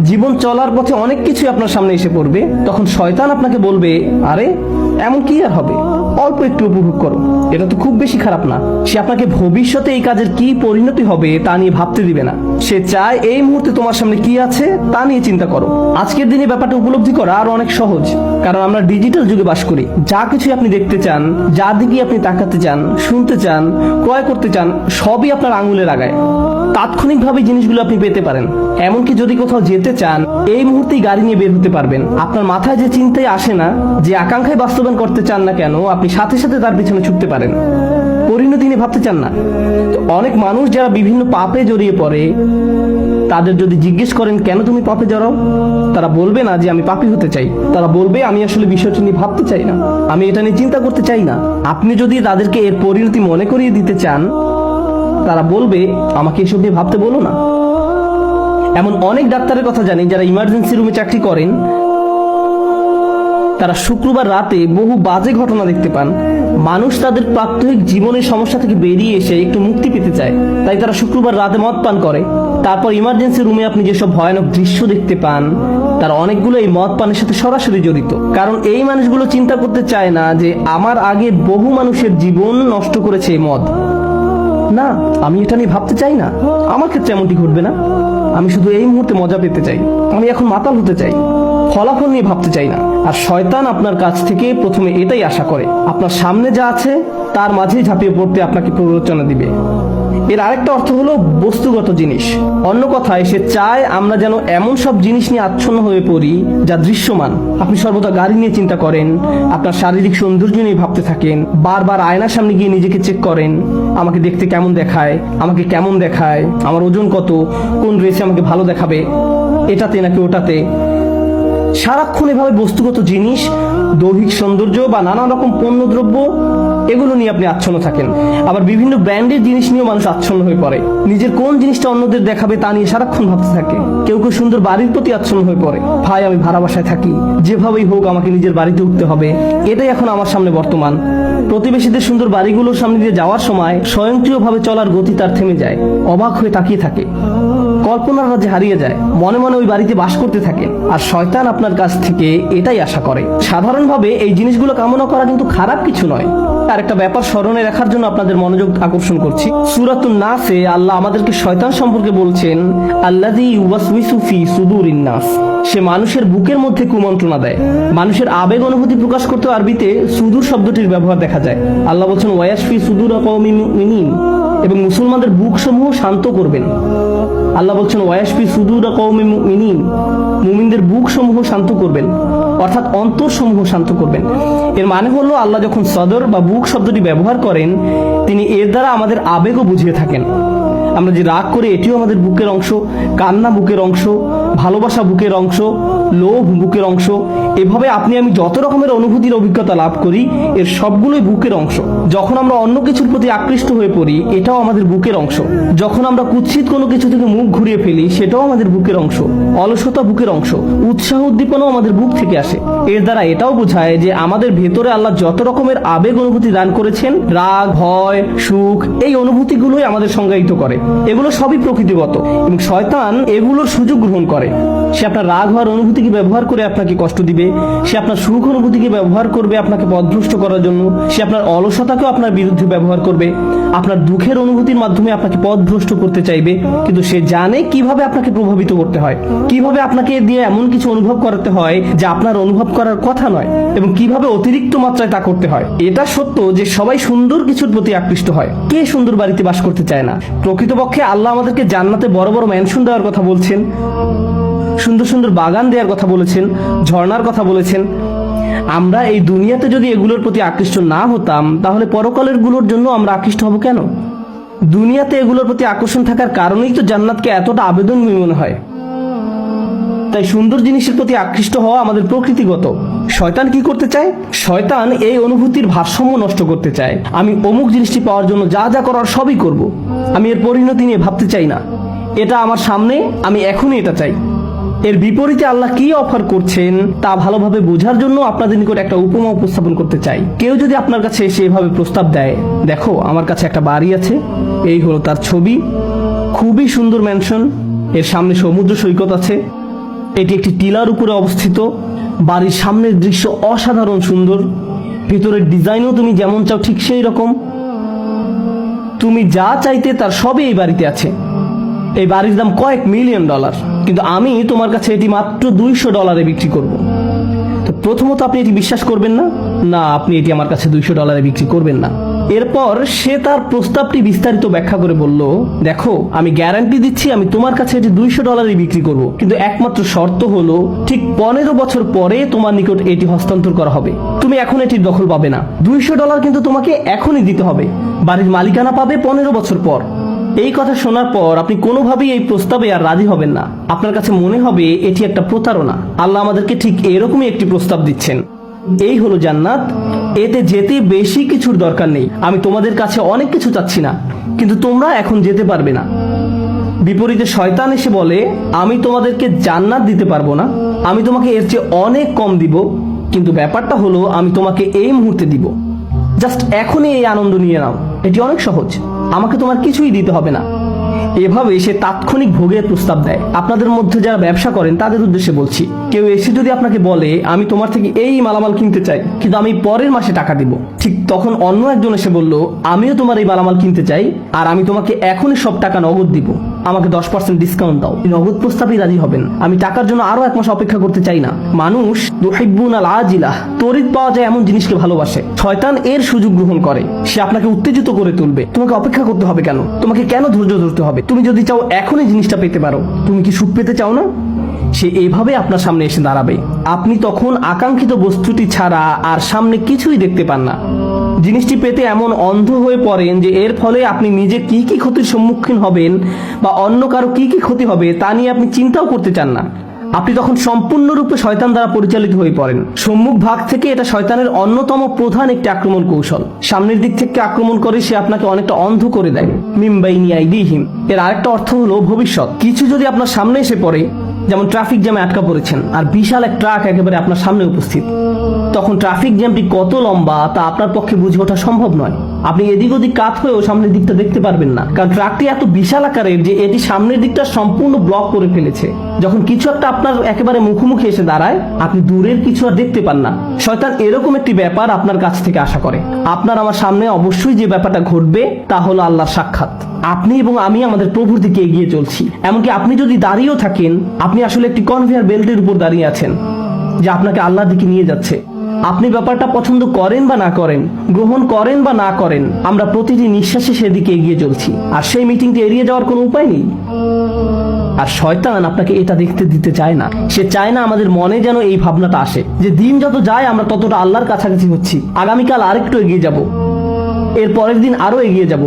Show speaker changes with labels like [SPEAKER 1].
[SPEAKER 1] জীবন চলার পথে অনেক কিছুই আপনার সামনে এসে পড়বে, তখন শয়তান আপনাকে বলবে, আরে এমন কি আর হবে, অল্প একটু উপভোগ করো, এটা তো খুব বেশি খারাপ না। সে আপনাকে ভবিষ্যতে এই কাজের কি পরিণতি হবে তা নিয়ে ভাবতে দিবে না। সে চায় এই মুহূর্তে তোমার সামনে কি আছে তা নিয়ে চিন্তা করো। আজকের দিনে ব্যাপারটা উপলব্ধি করা আরো অনেক সহজ, কারণ আমরা ডিজিটাল যুগে বাস করি। যা কিছু আপনি দেখতে চান, যা দিকে আপনি তাকাতে চান, শুনতে চান, ক্রয় করতে চান, সবই আপনার আঙুলের আগায়। তাৎক্ষণিকভাবে জিনিসগুলো আপনি পেতে পারেন। এমনকি যদি কোথাও যেতে চান, এই মুহূর্তেই গাড়ি নিয়ে বের হতে পারবেন। আপনার মাথায় যে চিন্তাই আসে না, যে আকাঙ্ক্ষায় বাস্তবায়ন করতে চান না কেন, আপনি সাথে সাথে তার পিছনে ছুটতে পারেন। পরিণতি নিয়ে ভাবতে চান না। তো অনেক মানুষ যারা বিভিন্ন পাপে জড়িয়ে পড়ে, তাদের যদি জিজ্ঞেস করেন কেন তুমি পাপে জড়াও, তারা বলবে না যে আমি পাপী হতে চাই। তারা বলবে আমি আসলে বিষয়টি নিয়ে ভাবতে চাই না, আমি এটা নিয়ে চিন্তা করতে চাই না। আপনি যদি তাদেরকে এর পরিণতি মনে করিয়ে দিতে চান, তারা বলবে আমাকে এসব নিয়ে ভাবতে বলো না। এমন অনেক ডাক্তারের কথা জানি যারা ইমার্জেন্সি রুমে চাকরি করেন। তারা শুক্রবার রাতে বহু বাজে ঘটনা দেখতে পান। মানুষ তাদের প্রাত্যহিক জীবনের সমস্যা থেকে বেরিয়ে এসে একটু মুক্তি পেতে চায়, তাই তারা শুক্রবার রাতে মদ পান করে। তারপর ইমার্জেন্সি রুমে আপনি যেসব ভয়ানক দৃশ্য দেখতে পান, তার অনেকগুলো এই মদ পানের সাথে সরাসরি জড়িত। কারণ এই মানুষগুলো চিন্তা করতে চায় না যে আমার আগে বহু মানুষের জীবন নষ্ট করেছে এই মদ। না, আমি এটা নিয়ে ভাবতে চাই না, আমার ক্ষেত্রে এমনটি ঘটবে না। আমি শুধু এই মুহূর্তে মজা পেতে চাই, আমি এখন মাতাল হতে চাই, ফলাফল নিয়ে ভাবতে চাই না। আর শয়তান আপনার কাছ থেকে প্রথমে এটাই আশা করে, আপনার সামনে যা আছে তার মাঝেই ঝাঁপিয়ে পড়তে আপনাকে প্ররোচনা দিবে। এর আরেকটা অর্থ হলো বস্তুগত জিনিস। অন্য কথায় সে চায় আমরা যেন এমন সব জিনিস নিয়ে আচ্ছন্ন হয়ে পড়ি যা দৃশ্যমান। আপনি সর্বদা গাড়ি নিয়ে চিন্তা করেন, আপনার শারীরিক সৌন্দর্য নিয়ে ভাবতে থাকেন, বারবার আয়নার সামনে গিয়ে নিজেকে চেক করেন, আমাকে দেখতে কেমন দেখায়, আমাকে কেমন দেখায়, আমার ওজন কত, কোন ড্রেসে আমাকে ভালো দেখাবে, এটাতে নাকি ওটাতে। সারাক্ষণ এভাবে বস্তুগত জিনিস, দৈহিক সৌন্দর্য বা নানা রকম পণ্যদ্রব্য, এগুলো নিয়ে আপনি আচ্ছন্ন থাকেন। আবার বিভিন্ন ব্র্যান্ডের জিনিস নিয়েও মানুষ আচ্ছন্ন হয়ে পড়ে। নিজের কোন জিনিসটা অন্যদের দেখাবে তা নিয়ে সারাক্ষণ ভাবতে থাকে। কেউ কেউ সুন্দর বাড়ির প্রতি আচ্ছন্ন হয়ে পড়ে, ভাই আমি ভাড়া বাসায় থাকি, যেভাবেই হোক আমাকে নিজের বাড়িতে উঠতে হবে, এটাই এখন আমার সামনে বর্তমান। প্রতিবেশীদের সুন্দর বাড়িগুলোর সামনে দিয়ে যাওয়ার সময় স্বয়ংক্রিয়ভাবে চলার গতি তার থেমে যায়, অবাক হয়ে তাকিয়ে থাকে, কল্পনার রাজ্যে হারিয়ে যায়, মনে মনে ওই বাড়িতে বাস করতে থাকে। আর শয়তান আপনার কাছ থেকে এটাই আশা করে। সাধারণভাবে এই জিনিসগুলো কামনা করা কিন্তু খারাপ কিছু নয়। আর একটা ব্যাপার স্মরণে রাখার জন্য আপনাদের মনোযোগ আকর্ষণ করছি। সূরাতুন নাসে আল্লাহ আমাদেরকে শয়তান সম্পর্কে বলছেন, আল্লাযী ইউওয়াসওয়িসু ফি সুদুরিন নাস। সে মানুষের বুকের মধ্যে কুমন্ত্রণা দেয়। মানুষের আবেগ অনুভূতি প্রকাশ করতে আরবিতে সুদূর শব্দটির ব্যবহার দেখা যায়। আল্লাহ বলছেন ওয়ায়াশফি সুদুরা কওমিন মুমিনিন, এবং মুসলমানদের বুক সমূহ শান্ত করবেন। আল্লাহ বলছেন ওয়ায়াশফি সুদুরা কওমিন মুমিনিন, মুমিনদের বুক সমূহ শান্ত করবেন, অর্থাৎ অন্তর সমূহ শান্ত করবেন। এর মানে হলো আল্লাহ যখন সদর বা বুক শব্দটি ব্যবহার করেন, তিনি এর দ্বারা আমাদের আবেগও বুঝিয়ে থাকেন। আমরা যে রাগ করি এটিও আমাদের বুকের অংশ, কান্না বুকের অংশ, ভালোবাসা বুকের অংশ, লোভ বুকের অংশ। এভাবে আপনি আমি যত রকমের অনুভূতির অভিজ্ঞতা লাভ করি, এর সবগুলোই বুকের অংশ। যখন আমরা অন্য কিছুর প্রতি আকৃষ্ট হয়ে পড়ি, এটাও আমাদের বুকের অংশ। যখন আমরা কুৎসিত কোনো কিছু থেকে মুখ ঘুরিয়ে ফেলি, সেটাও আমাদের বুকের অংশ। অলসতা বুকের অংশ, উৎসাহ উদ্দীপনাও আমাদের বুক থেকে আসে। এর দ্বারা এটাও বোঝায় যে আমাদের ভেতরে আল্লাহ যত রকমের আবেগ অনুভূতি দান করেছেন, রাগ, ভয়, সুখ, এই অনুভূতিগুলোই আমাদের সংজ্ঞায়িত করে। এগুলো সবই প্রকৃতিগত এবং শয়তান এগুলোর সুযোগ গ্রহণ করে। সে আপনার রাগ হওয়ার অনুভূতিকে ব্যবহার করে আপনাকে কষ্ট দিবে, সে আপনার সুখ অনুভূতিকে ব্যবহার করবে আপনাকে পথভ্রষ্ট করার জন্য, সে আপনার অলসতাকেও আপনার বিরুদ্ধে ব্যবহার করবে, আপনার দুঃখের অনুভূতির মাধ্যমে আপনাকে পথভ্রষ্ট করতে চাইবে। কিন্তু সে জানে কিভাবে আপনাকে প্রভাবিত করতে হয়, কিভাবে আপনাকে দিয়ে এমন কিছু অনুভব করাতে হয় যা আপনার অনুভব করার কথা নয়, এবং কিভাবে অতিরিক্ত মাত্রায় তা করতে হয়। এটা সত্য যে সবাই সুন্দর কিছুর প্রতি আকৃষ্ট হয়। কে সুন্দর বাড়িতে বাস করতে চায় না? প্রকৃতপক্ষে আল্লাহ আমাদেরকে জান্নাতে বড় বড় ম্যানশন দেওয়ার কথা বলছেন, সুন্দর সুন্দর বাগান দেওয়ার কথা বলেছেন, ঝর্ণার কথা বলেছেন। আমরা এই দুনিয়াতে যদি এগুলোর প্রতি আকৃষ্ট না হতাম, তাহলে পরকালের গুলোর জন্য আমরা আকৃষ্ট হব কেন? দুনিয়াতে এগুলোর প্রতি আকর্ষণ থাকার কারণেই তো জান্নাতকে এতটা আবেদনময় মনে হয়। তাই সুন্দর জিনিসের প্রতি আকৃষ্ট হওয়া আমাদের প্রকৃতিগত। শয়তান কি করতে চায়? শয়তান এই অনুভূতির ভারসাম্য নষ্ট করতে চায়। আমি অমুক জিনিসটি পাওয়ার জন্য যা যা করার সবই করব, আমি এর পরিণতি নিয়ে ভাবতে চাই না, এটা আমার সামনে, আমি এখনই এটা চাই। এর বিপরীতে আল্লাহ কি অফার করছেন তা ভালোভাবে বোঝার জন্য আপনাদের নিকট একটা উপমা উপস্থাপন করতে চাই। কেউ যদি আপনার কাছে এসে এভাবে প্রস্তাব দেয়, দেখো আমার কাছে একটা বাড়ি আছে, এই হলো তার ছবি, খুবই সুন্দর ম্যানশন, এর সামনে সমুদ্র সৈকত আছে, এটি একটি টিলার উপরে অবস্থিত। বাড়ির সামনের দৃশ্য অসাধারণ সুন্দর, ভিতরের ডিজাইনও তুমি যেমন চাও ঠিক সেই রকম। তুমি যা চাইতে তার সবই এই বাড়িতে আছে। এই বাড়ির দাম কয়েক মিলিয়ন ডলার, কিন্তু আমি তোমার কাছে এটি মাত্র $200 বিক্রি করব। তো প্রথমত আপনি এটি বিশ্বাস করবেন না, না আপনি এটি আমার কাছে $200 বিক্রি করবেন না। এরপর সে তার প্রস্তাবটি বিস্তারিত ব্যাখ্যা করে বলল, দেখো আমি গ্যারান্টি দিচ্ছি আমি তোমার কাছে এটি $200 বিক্রি করব, কিন্তু একমাত্র শর্ত হলো ঠিক 15 বছর পরে তোমার নিকট এটি হস্তান্তর করা হবে। তুমি এখন এটির দখল পাবে না। $200 কিন্তু তোমাকে এখনই দিতে হবে। বাড়ির মালিকানা পাবে 15 বছর পর। এই কথা শোনার পর আপনি কোনোভাবেই এই প্রস্তাবে আর রাজি হবেন না। আপনার কাছে মনে হবে এটি একটা প্রতারণা। আল্লাহ আমাদেরকে ঠিক এরকমই একটি প্রস্তাব দিচ্ছেন। এই হলো জান্নাত, এতে যেতে বেশি কিছুর দরকার নেই। আমি তোমাদের কাছে অনেক কিছু চাচ্ছি না, কিন্তু তোমরা এখন যেতে পারবে না। বিপরীতে শয়তান এসে বলে, আমি তোমাদেরকে জান্নাত দিতে পারবো না, আমি তোমাকে এর চেয়ে অনেক কম দিব, কিন্তু ব্যাপারটা হলো আমি তোমাকে এই মুহূর্তে দিব। জাস্ট এখনই এই আনন্দ নিয়ে নাও, এটি অনেক সহজ, আমাকে তোমার কিছুই দিতে হবে না। এভাবে সে তাৎক্ষণিক ভোগের প্রস্তাব দেয়। আপনাদের মধ্যে যারা ব্যবসা করেন তাদের উদ্দেশ্যে বলছি, কেউ এসে যদি আপনাকে বলে আমি তোমার থেকে এই মালামাল কিনতে চাই, কিন্তু আমি পরের মাসে টাকা দিব, ঠিক তখন অন্য একজন এসে বলল আমিও তোমার এই মালামাল কিনতে চাই, আর আমি তোমাকে এখনই সব টাকা নগদ দিব, আমাকে 10% ডিসকাউন্ট দাও। নগদ প্রস্তাবে রাজি হবেন। আমি টাকার জন্য আরো 1 মাস অপেক্ষা করতে চাই না। মানুষ ইউহিব্বুনাল আজিলাহ, তড়িৎ পাওয়া যায় এমন জিনিসকে ভালোবাসে। শয়তান এর সুযোগ গ্রহণ করে, সে আপনাকে উত্তেজিত করে তুলবে। তোমাকে অপেক্ষা করতে হবে কেন? তোমাকে কেন ধৈর্য ধরতে হবে? তুমি যদি চাও এখনই জিনিসটা পেতে পারো। তুমি কি সুখ পেতে চাও না? সে এইভাবে আপনার সামনে এসে দাঁড়াবে। আপনি তখন আকাঙ্ক্ষিত বস্তুটি ছাড়া আর সামনে কিছুই দেখতে পান না। জিনিসটি পেতে এমন অন্ধ হয়ে পড়েন যে এর ফলে আপনি নিজে কি কি ক্ষতির সম্মুখীন হবেন বা অন্য কারো কি কি ক্ষতি হবে তা নিয়ে আপনি চিন্তাও করতে চান না। আপনি তখন সম্পূর্ণরূপে শয়তান দ্বারা পরিচালিত হয়ে পড়েন। সম্মুখ ভাগ থেকে এটা শয়তানের অন্যতম প্রধান একটি আক্রমণ কৌশল। সামনের দিক থেকে আক্রমণ করে সে আপনাকে অনেকটা অন্ধ করে দেয়। মিন বাইনি আইদিহিম, এর আরেকটা অর্থ হলো ভবিষ্যৎ। কিছু যদি আপনার সামনে এসে পড়ে, যেমন ট্রাফিক জ্যামে আটকা পড়েছেন আর বিশাল এক ট্রাক একেবারে আপনার সামনে উপস্থিত, তখন ট্রাফিক জ্যামটি কত লম্বা তা আপনার পক্ষে বুঝে ওঠা সম্ভব নয়। আপনি এদিক ওদিক কাত হয়েও সামনের দিকটা দেখতে পারবেন না, কারণ ট্রাকটি এত বিশাল আকারের যে এটি সামনের দিকটা সম্পূর্ণ ব্লক করে ফেলেছে। যখন কিছু একটা আপনার একেবারে মুখোমুখি এসে দাঁড়ায়, আপনি দূরের কিছু আর দেখতে পান না। শয়তান এরকম একটি ব্যাপার আপনার কাছ থেকে আশা করে। আপনার আমার সামনে অবশ্যই যে ব্যাপারটা ঘটবে তা হলো আল্লাহর সাক্ষাৎ। আপনি এবং আমি আমাদের প্রভুর দিকে এগিয়ে চলছি। এমনকি আপনি যদি দাঁড়িয়েও থাকেন, আপনি আসলে একটি কনভেয়ার বেল্টের উপর দাঁড়িয়ে আছেন যে আপনাকে আল্লাহর দিকে নিয়ে যাচ্ছে। আপনি ব্যাপারটা পছন্দ করেন বা না করেন, গ্রহণ করেন বা না করেন, আমরা প্রতিটি নিঃশ্বাসে সেদিকে এগিয়ে চলছি। আর সেই মিটিংটি এড়িয়ে যাওয়ার কোনো উপায় নেই। আর শয়তান আপনাকে এটা দেখতে দিতে চায় না। সে চায় না আমাদের মনে যেন এই ভাবনাটা আসে যে দিন যত যায় আমরা ততটা আল্লাহর কাছাকাছি হচ্ছি। আগামীকাল আরেকটু এগিয়ে যাব, এর পরের দিন আরো এগিয়ে যাব।